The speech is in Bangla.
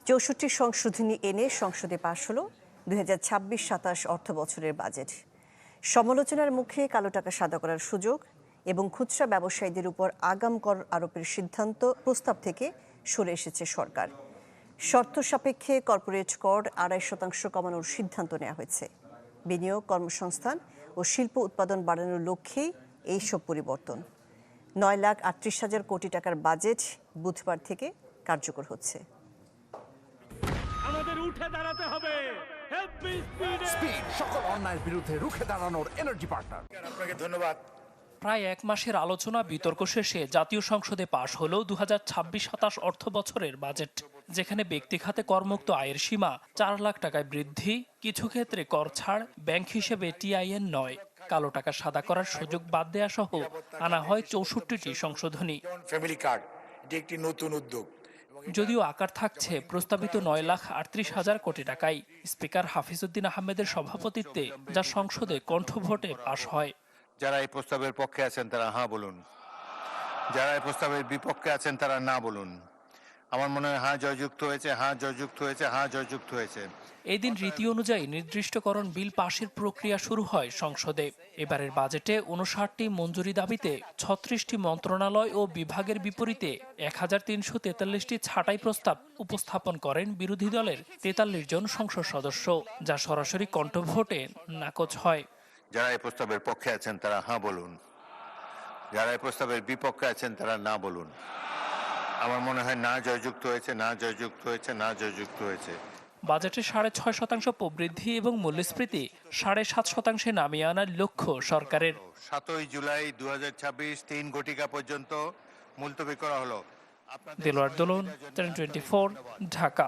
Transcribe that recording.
৬৪ সংশোধনী এনে সংসদে পাশ হলো ২০২৬-২৭ অর্থ বছরের বাজেট। সমালোচনার মুখে কালো টাকা সাদা করার সুযোগ এবং খুচরা ব্যবসায়ীদের উপর আগাম কর আরোপের সিদ্ধান্ত প্রস্তাব থেকে সরে এসেছে সরকার। শর্ত সাপেক্ষে কর্পোরেট কর ২.৫% কমানোর সিদ্ধান্ত নেওয়া হয়েছে। বিনিয়োগ, কর্মসংস্থান ও শিল্প উৎপাদন বাড়ানোর লক্ষ্যেই এইসব পরিবর্তন। ৯,৩৮,০০০ কোটি টাকার বাজেট বুধবার থেকে কার্যকর হচ্ছে। আমাদের উঠে দাঁড়াতে হবে। স্পিড সকল অন্যায়ের বিরুদ্ধে রুখে দাঁড়ানোর এনার্জি পার্টনার। আপনাকে ধন্যবাদ। প্রায় এক মাসের আলোচনা বিতর্ক শেষে জাতীয় সংসদে পাশ হলো ২০২৬-২৭ অর্থ বছরের বাজেট, যেখানে ব্যক্তি খাতে করমুক্ত আয়ের সীমা ৪ লাখ টাকায় বৃদ্ধি, কিছু ক্ষেত্রে কর ছাড়, ব্যাংক হিসেবে টিআইএন নয়, কালো টাকা সাদা করার সুযোগ বাদ দেয়া সহ আনা হয় ৬৪টি সংশোধনী। ফ্যামিলি কার্ড এটি একটি নতুন উদ্যোগ। যদিও আকার থাকছে প্রস্তাবিত ৯,৩৮,০০০ কোটি টাকায়। স্পিকার হাফিজউদ্দিন আহমেদের সভাপতিত্বে যা সংসদে কণ্ঠভোটে পাশ হয়। যারা এই প্রস্তাবের পক্ষে আছেন তারা হ্যাঁ বলুন, যারা এই প্রস্তাবের বিপক্ষে আছেন তারা না বলুন। আমার মনে হয় হ্যাঁ জয়যুক্ত হয়েছে, হ্যাঁ জয়যুক্ত হয়েছে, হ্যাঁ জয়যুক্ত হয়েছে। এই দিন রীতি অনুযায়ী নির্দিষ্টকরণ বিল পাশের প্রক্রিয়া শুরু হয় সংসদে। এবারের বাজেটে ৫৯টি মঞ্জুরি দাবিতে ৩৬টি মন্ত্রণালয় ও বিভাগের বিপরীতে ১,৩৪৩টি ছাঁটাই প্রস্তাব উপস্থাপন করেন বিরোধী দলের ৪৩ জন সংসদ সদস্য, যা সরাসরি কণ্ঠভোটে নাকচ হয়। যারা এই প্রস্তাবের পক্ষে আছেন তারা হ্যাঁ বলুন, যারা এই প্রস্তাবের বিপক্ষে আছেন তারা না বলুন। আমার মনে হয় না জয়যুক্ত হয়েছে, না জয়যুক্ত হয়েছে, না জয়যুক্ত হয়েছে। বাজেটে ৬.৫% প্রবৃদ্ধি এবং মূল্যস্ফীতি ৭.৫% নামিয়ে আনার লক্ষ্য সরকারের। ৭ই জুলাই ২০২৬ ৩ ঘটিকা পর্যন্ত মুলতবি করা হলো। দেলোয়ার দোলন, চ্যানেল 24, ঢাকা।